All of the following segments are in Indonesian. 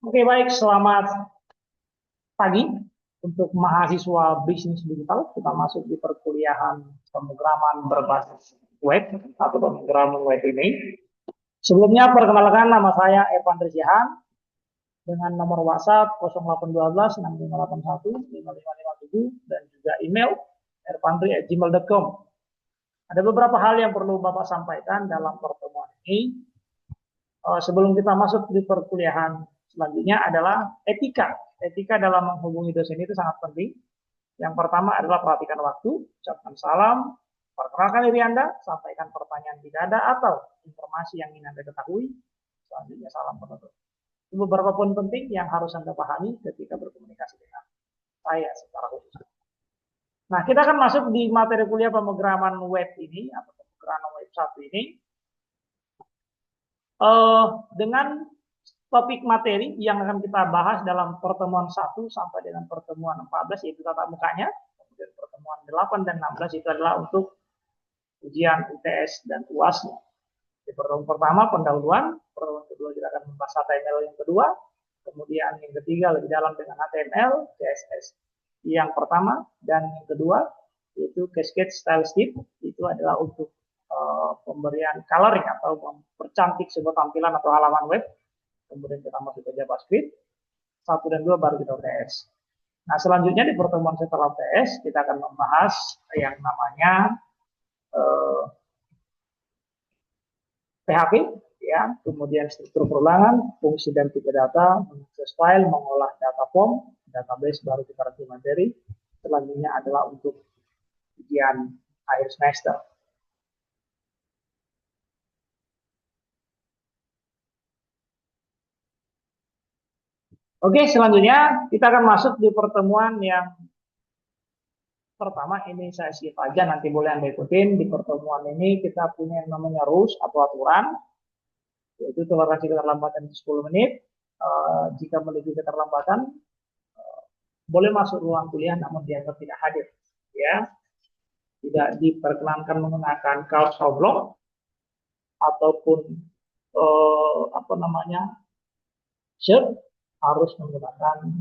Oke, baik. Selamat pagi untuk mahasiswa bisnis digital. Kita masuk di perkuliahan pemrograman berbasis web atau pemrograman web ini. Sebelumnya, perkenalkan nama saya Evan Rizyahan dengan nomor WhatsApp 0812 6581 5557 dan juga email ervandri@gmail.com. Ada beberapa hal yang perlu Bapak sampaikan dalam pertemuan ini. Sebelum kita masuk di perkuliahan selanjutnya adalah etika. Etika dalam menghubungi dosen itu sangat penting. Yang pertama adalah perhatikan waktu, ucapkan salam, perkenalkan diri Anda, sampaikan pertanyaan jika ada atau informasi yang ingin Anda ketahui. Selanjutnya salam penutup. Itu beberapa poin penting yang harus Anda pahami ketika berkomunikasi dengan saya secara khusus. Nah, kita akan masuk di materi kuliah pemrograman web ini atau pemrograman web 1 ini dengan topik materi yang akan kita bahas dalam pertemuan 1 sampai dengan pertemuan 14 yaitu tatap mukanya. Kemudian pertemuan 8 dan 16 itu adalah untuk ujian UTS dan UAS. Di pertemuan pertama pendahuluan, pertemuan kedua kita akan membahas HTML yang kedua, kemudian yang ketiga lebih dalam dengan HTML, CSS yang pertama, dan yang kedua yaitu Cascade Style Sheet, itu adalah untuk pemberian coloring atau mempercantik sebuah tampilan atau halaman web. Kemudian kita masuk ke JavaScript 1 dan 2 baru kita UTS. Nah, selanjutnya di pertemuan setelah UTS kita akan membahas yang namanya PHP ya, kemudian struktur perulangan, fungsi dan tipe data, mengakses file, mengolah data form, database baru kita review materi. Selanjutnya adalah untuk ujian akhir semester. Oke, selanjutnya kita akan masuk di pertemuan yang pertama. Ini saya skip aja, nanti boleh Anda ikutin. Di pertemuan ini kita punya yang namanya rules atau aturan, yaitu toleransi keterlambatan 10 menit. Jika melebihi keterlambatan, boleh masuk ruang kuliah namun dianggap tidak hadir. Ya, tidak diperkenankan menggunakan kaos oblong ataupun shirt, harus menggunakan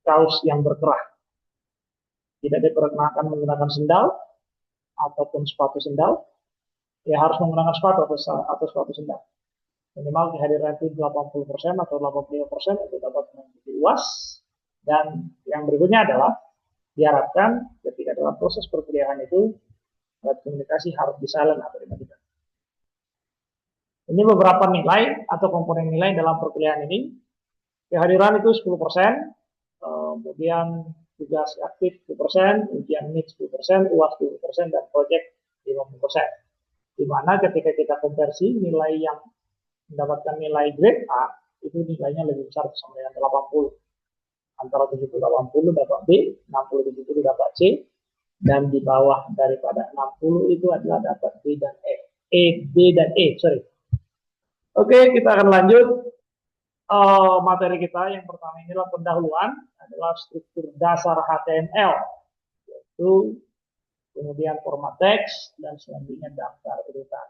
kaos yang berkerah. Tidak diperkenankan menggunakan sendal ataupun sepatu sendal. Ya harus menggunakan sepatu atau sepatu sendal. Minimal kehadiran itu 80% atau 85% untuk dapat mengikuti UAS. Dan yang berikutnya adalah diharapkan ketika dalam proses perkuliahan itu alat komunikasi harus di-silent atau dimatikan. Ini beberapa nilai atau komponen nilai dalam perkuliahan ini. Kehadiran itu 10%, kemudian tugas aktif 10%, ujian mix 10%, UAS 10%, dan proyek 50%. Di mana ketika kita konversi nilai yang mendapatkan nilai grade A, itu nilainya lebih besar sama dengan 80. Antara 70-80 dapat B, 60-70 dapat C, dan di bawah daripada 60 itu adalah dapat B dan E. B dan E, sorry. Oke, kita akan lanjut materi kita. Yang pertama inilah pendahuluan, adalah struktur dasar HTML, yaitu kemudian format teks, dan selanjutnya daftar urutan.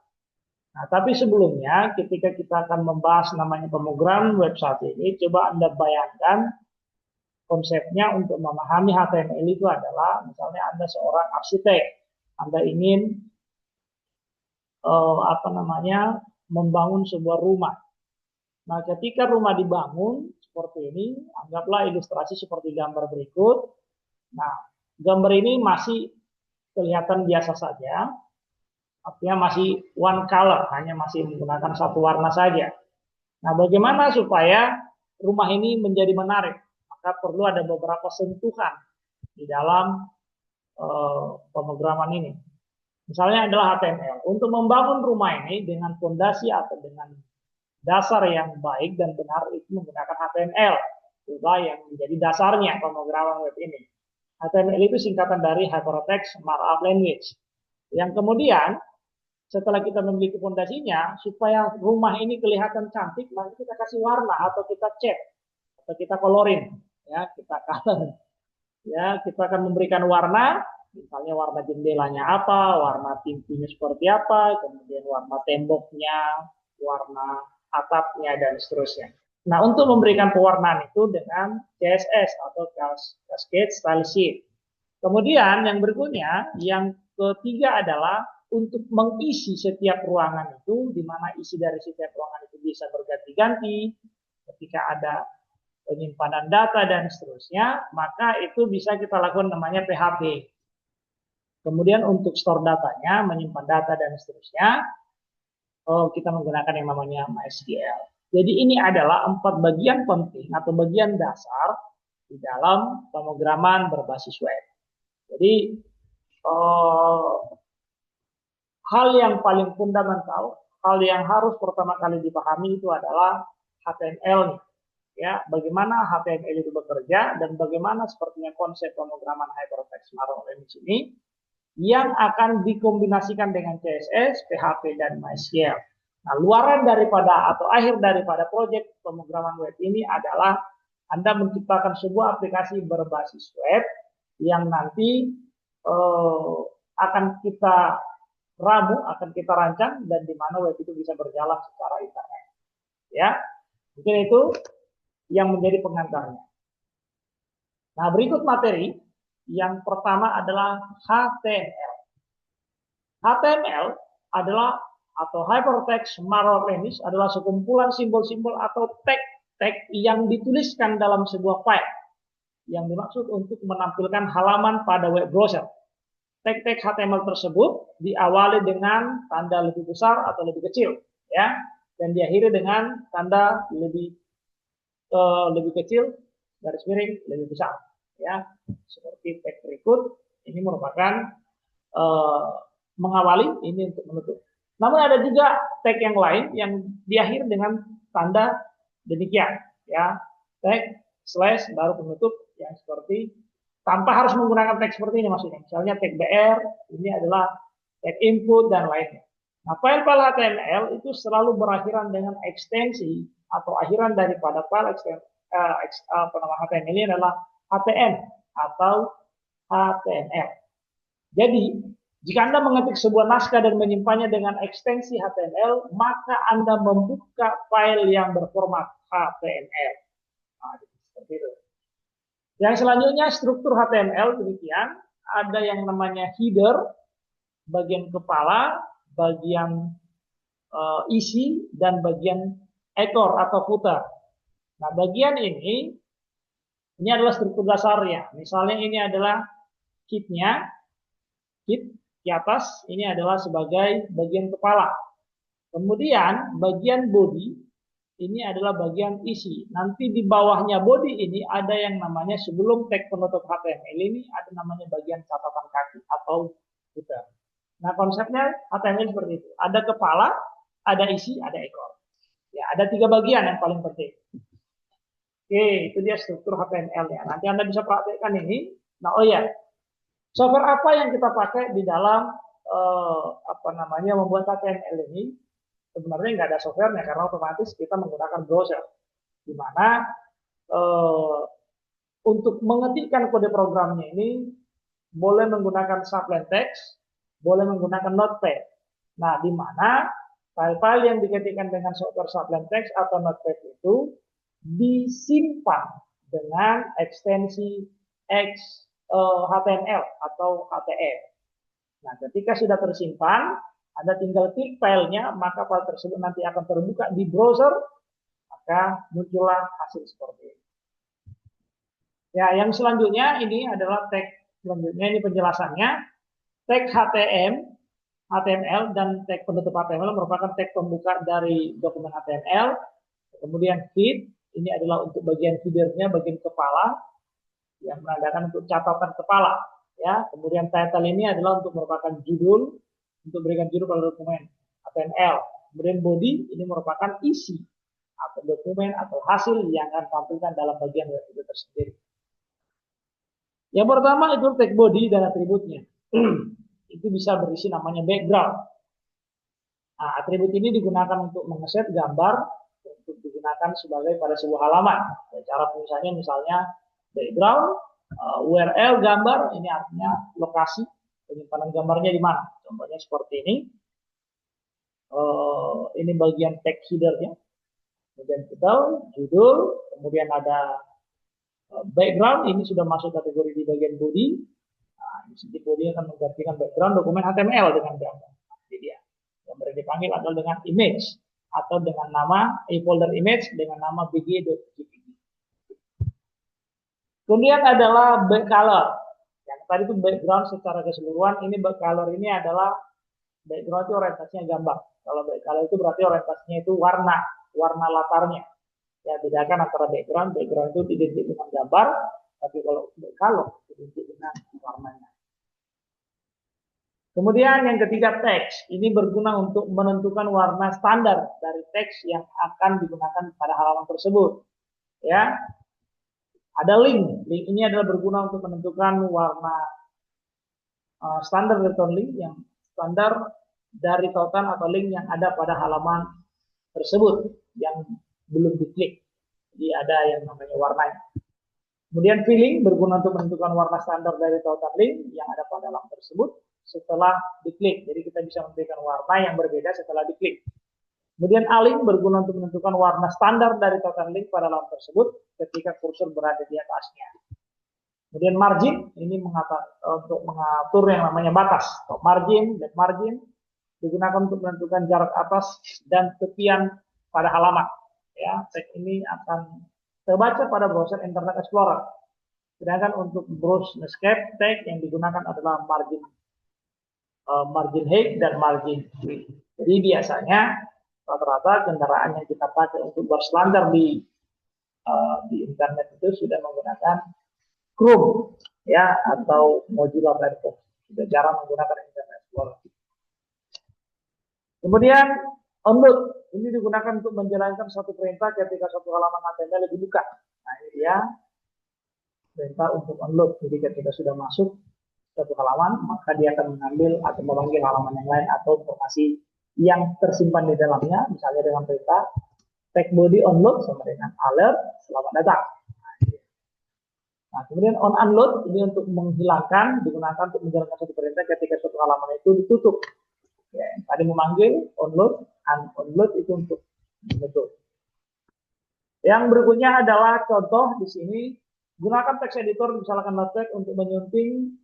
Nah, tapi sebelumnya ketika kita akan membahas namanya pemrograman website ini, coba Anda bayangkan konsepnya untuk memahami HTML itu adalah, misalnya Anda seorang arsitek, Anda ingin membangun sebuah rumah. Nah, ketika rumah dibangun seperti ini, anggaplah ilustrasi seperti gambar berikut. Nah, gambar ini masih kelihatan biasa saja, artinya masih one color, hanya masih menggunakan satu warna saja. Nah, bagaimana supaya rumah ini menjadi menarik? Maka perlu ada beberapa sentuhan di dalam pemrograman ini. Misalnya adalah HTML. Untuk membangun rumah ini dengan fondasi atau dengan dasar yang baik dan benar itu menggunakan HTML. Itulah yang menjadi dasarnya pemrograman web ini. HTML itu singkatan dari Hypertext Markup Language. Yang kemudian setelah kita memiliki fondasinya, supaya rumah ini kelihatan cantik, maka kita kasih warna atau kita cat atau kita coloring, ya kita color, ya kita akan memberikan warna. Misalnya warna jendelanya apa, warna pintunya seperti apa, kemudian warna temboknya, warna atapnya, dan seterusnya. Nah, untuk memberikan pewarnaan itu dengan CSS atau Cascade Style Sheet. Kemudian yang berikutnya, yang ketiga adalah untuk mengisi setiap ruangan itu, di mana isi dari setiap ruangan itu bisa berganti-ganti, ketika ada penyimpanan data dan seterusnya, maka itu bisa kita lakukan namanya PHP. Kemudian untuk store datanya, menyimpan data dan seterusnya, kita menggunakan yang namanya MySQL. Jadi ini adalah 4 bagian penting atau bagian dasar di dalam pemrograman berbasis web. Jadi hal yang paling fundamental, hal yang harus pertama kali dipahami itu adalah HTML, ya, bagaimana HTML itu bekerja dan bagaimana sepertinya konsep pemrograman hypertext markup language ini yang akan dikombinasikan dengan CSS, PHP, dan MySQL. Nah, luaran daripada atau akhir daripada proyek pemrograman web ini adalah Anda menciptakan sebuah aplikasi berbasis web yang nanti akan kita ramu, akan kita rancang, dan di mana web itu bisa berjalan secara internet. Ya, mungkin itu yang menjadi pengantarnya. Nah, berikut materi. Yang pertama adalah HTML. HTML adalah atau Hypertext Markup Language adalah sekumpulan simbol-simbol atau tag-tag yang dituliskan dalam sebuah file yang dimaksud untuk menampilkan halaman pada web browser. Tag-tag HTML tersebut diawali dengan tanda lebih besar atau lebih kecil, ya, dan diakhiri dengan tanda lebih kecil, garis miring lebih besar, ya, seperti tag berikut. Ini merupakan mengawali, ini untuk menutup. Namun ada juga tag yang lain yang diakhiri dengan tanda demikian, ya, tag slash baru penutup yang seperti tanpa harus menggunakan tag seperti ini maksudnya. Misalnya tag BR, ini adalah tag input dan lainnya. Nah, file-file HTML itu selalu berakhiran dengan ekstensi atau akhiran daripada file HTML ini adalah HTM atau HTML. Jadi, jika Anda mengetik sebuah naskah dan menyimpannya dengan ekstensi HTML, maka Anda membuka file yang berformat HTML. Nah, seperti itu. Yang selanjutnya struktur HTML demikian, ada yang namanya header, bagian kepala, bagian isi, dan bagian ekor atau footer. Nah, bagian ini adalah struktur dasarnya. Misalnya ini adalah kitnya, kit di atas ini adalah sebagai bagian kepala. Kemudian bagian body ini adalah bagian isi. Nanti di bawahnya body ini ada yang namanya sebelum tag penutup HTML ini ada namanya bagian catatan kaki atau footer. Nah, konsepnya HTML seperti itu. Ada kepala, ada isi, ada ekor. Ya, ada 3 bagian yang paling penting. Oke, itu dia struktur HTML-nya. Nanti Anda bisa praktekkan ini. Nah, oh ya, software apa yang kita pakai di dalam membuat HTML ini? Sebenarnya nggak ada softwarenya karena otomatis kita menggunakan browser, di mana untuk mengetikkan kode programnya ini boleh menggunakan Sublime Text, boleh menggunakan Notepad. Nah, di mana file-file yang diketikkan dengan software Sublime Text atau Notepad itu disimpan dengan ekstensi HTML atau HTML. Nah, ketika sudah tersimpan, Anda tinggal klik filenya, maka file tersebut nanti akan terbuka di browser, maka muncullah hasil seperti ini. Ya, yang selanjutnya ini adalah tag selanjutnya, ini penjelasannya. Tag HTML dan tag penutup HTML merupakan tag pembuka dari dokumen HTML. Kemudian head, ini adalah untuk bagian headernya, bagian kepala, yang menandakan untuk catatan kepala. Ya, kemudian title ini adalah untuk merupakan judul, untuk berikan judul pada dokumen HTML. Kemudian body ini merupakan isi atau dokumen atau hasil yang akan tampilkan dalam bagian web itu tersendiri. Yang pertama itu tag body dan atributnya. Itu bisa berisi namanya background. Nah, atribut ini digunakan untuk mengeset gambar untuk digunakan sebagai pada sebuah halaman. Cara penulisannya misalnya background, URL gambar, ini artinya lokasi penyimpanan gambarnya di mana. Contohnya seperti ini. Ini bagian tag headernya. Kemudian title, judul, kemudian ada background, ini sudah masuk kategori di bagian body. Nah, di sini body akan menggantikan background dokumen HTML dengan gambar. Jadi dia yang dipanggil adalah dengan image atau dengan nama folder image dengan nama bg.jpg. Kemudian adalah back color. Yang tadi itu background secara keseluruhan, ini back color ini adalah background itu orientasinya gambar. Kalau back color itu berarti orientasinya itu warna latarnya. Ya, bedakan antara background itu identik dengan gambar, tapi kalau back color identik dengan warnanya. Kemudian yang ketiga teks, ini berguna untuk menentukan warna standar dari teks yang akan digunakan pada halaman tersebut. Ya, ada link ini adalah berguna untuk menentukan warna standar dari link yang standar dari tautan atau link yang ada pada halaman tersebut yang belum diklik. Jadi ada yang namanya warnanya. Kemudian filling berguna untuk menentukan warna standar dari tautan link yang ada pada halaman tersebut setelah diklik. Jadi kita bisa memberikan warna yang berbeda setelah diklik. Kemudian align berguna untuk menentukan warna standar dari tautan link pada halaman tersebut ketika kursor berada di atasnya. Kemudian margin ini untuk mengatur yang namanya batas. Margin dan margin digunakan untuk menentukan jarak atas dan tepian pada halaman. Ya, teks ini akan terbaca pada browser Internet Explorer. Sedangkan untuk browse Netscape, teks yang digunakan adalah margin height dan margin width. Jadi biasanya rata-rata kendaraan yang kita pakai untuk berselancar di internet itu sudah menggunakan Chrome ya atau Mozilla Firefox. Sudah jarang menggunakan Internet Explorer. Kemudian onload ini digunakan untuk menjalankan suatu perintah ketika suatu halaman HTML dibuka. Nah, ini dia perintah untuk onload. Jadi ketika sudah masuk satu halaman, maka dia akan mengambil atau memanggil halaman yang lain atau informasi yang tersimpan di dalamnya, misalnya dengan perintah tag body onload sama dengan alert selamat datang. Nah, kemudian on unload ini untuk menghilangkan, digunakan untuk menjalankan satu perintah ketika suatu halaman itu ditutup. Ya, tadi memanggil onload, unload itu untuk menutup. Yang berikutnya adalah contoh di sini, gunakan text editor misalkan Notepad untuk menyunting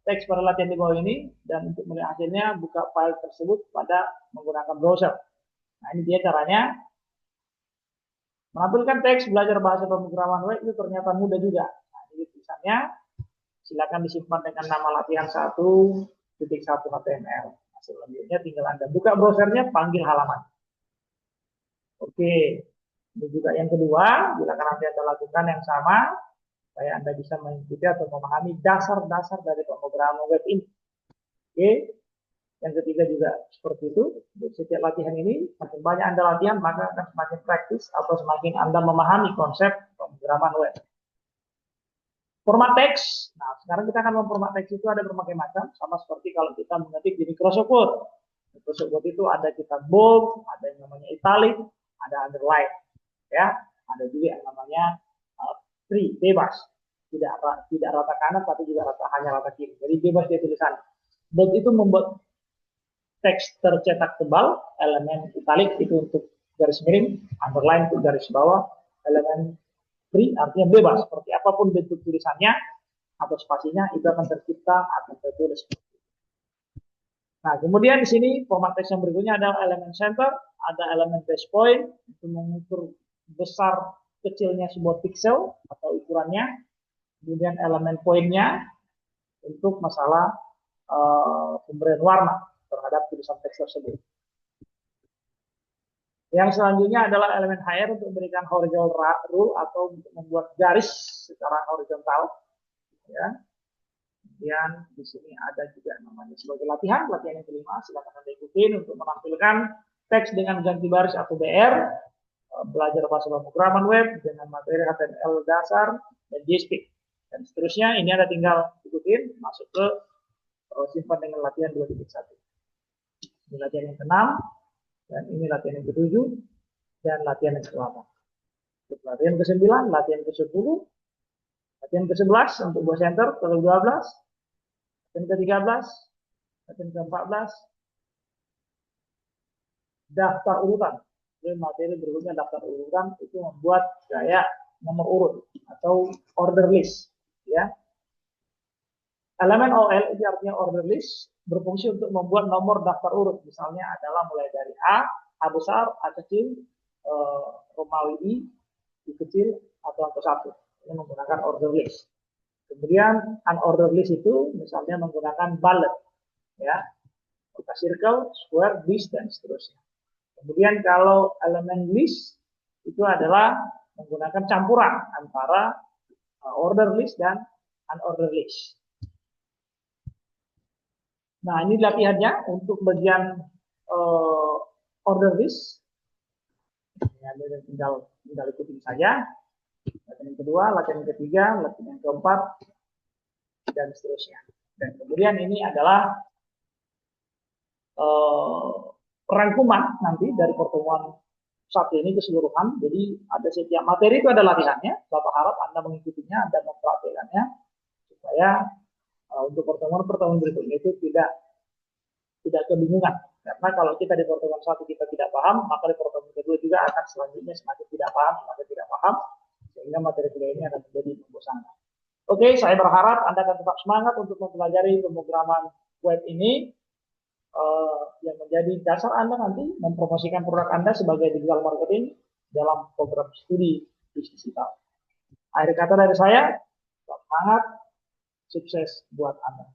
teks pada latihan di bawah ini, dan untuk melihat hasilnya buka file tersebut pada menggunakan browser. Nah, ini dia caranya. Menampilkan teks belajar bahasa pemrograman web itu ternyata mudah juga. Nah, ini tulisannya silakan disimpan dengan nama latihan 1.1 HTML. Nah, selanjutnya tinggal Anda buka browsernya, panggil halaman. Oke, ini juga yang kedua, silakan nanti Anda lakukan yang sama supaya Anda bisa mengikuti atau memahami dasar-dasar dari pemrograman web ini. Oke, yang ketiga juga seperti itu. Setiap latihan ini, makin banyak Anda latihan, maka akan semakin praktis atau semakin Anda memahami konsep pemrograman web. Format teks. Nah, sekarang kita akan memformat teks itu ada berbagai macam, sama seperti kalau kita mengetik di Microsoft Word. Microsoft Word itu ada kita bold, ada yang namanya italic, ada underline, ya, ada juga yang namanya free, bebas, tidak rata kanan tapi juga hanya rata kiri. Jadi bebas dia tulisan. Bold itu membuat teks tercetak tebal, elemen italic itu untuk garis miring, underline untuk garis bawah, elemen free artinya bebas, seperti apapun bentuk tulisannya atau spasinya itu akan tercipta atau tertulis. Nah, kemudian di sini format teks yang berikutnya adalah elemen center, ada elemen base point untuk mengukur besar kecilnya sebuah pixel atau ukurannya, kemudian elemen poinnya untuk masalah pemberian warna terhadap tulisan teks tersebut. Yang selanjutnya adalah elemen HR untuk memberikan horizontal rule atau untuk membuat garis secara horizontal. Ya. Kemudian di sini ada juga namanya sebagai latihan yang kelima, silakan Anda ikutin untuk menampilkan teks dengan ganti baris atau BR, belajar bahasa pemrograman web dengan materi HTML dasar dan JSP dan seterusnya. Ini Anda tinggal ikutin, masuk ke simpan dengan latihan 2.1. Ini latihan yang ke-6 dan ini latihan yang ke-7 dan latihan yang ke-8. Untuk latihan ke-9, latihan ke-10, latihan ke-11 untuk buah center, ke-12, latihan ke-13, latihan ke-14, daftar urutan. Kemudian materi berikutnya daftar urutan, itu membuat kayak nomor urut atau order list, ya. Elemen OL itu artinya order list, berfungsi untuk membuat nomor daftar urut. Misalnya adalah mulai dari A besar, A kecil, Romawi I kecil, atau angka 1. Ini menggunakan order list. Kemudian unordered list itu misalnya menggunakan bullet, ya, circle, square, list, dan seterusnya. Kemudian kalau elemen list itu adalah menggunakan campuran antara order list dan unordered list. Nah, ini latihannya untuk bagian order list. Ya, tinggal ikutin saja. Latihan yang kedua, latihan yang ketiga, latihan yang keempat, dan seterusnya. Dan kemudian ini adalah rangkuman nanti dari pertemuan saat ini keseluruhan. Jadi ada setiap materi itu ada latihannya. Bapak harap Anda mengikutinya, Anda mempraktekannya supaya untuk pertemuan berikutnya itu tidak kebingungan. Karena kalau kita di pertemuan satu kita tidak paham, maka di pertemuan kedua juga akan selanjutnya semakin tidak paham, sehingga materi kuliah ini akan menjadi membosankan. Oke, saya berharap Anda akan tetap semangat untuk mempelajari pemrograman web ini yang menjadi dasar Anda nanti mempromosikan produk Anda sebagai digital marketing dalam program studi bisnis digital. Akhir kata dari saya, semangat, sukses buat Anda.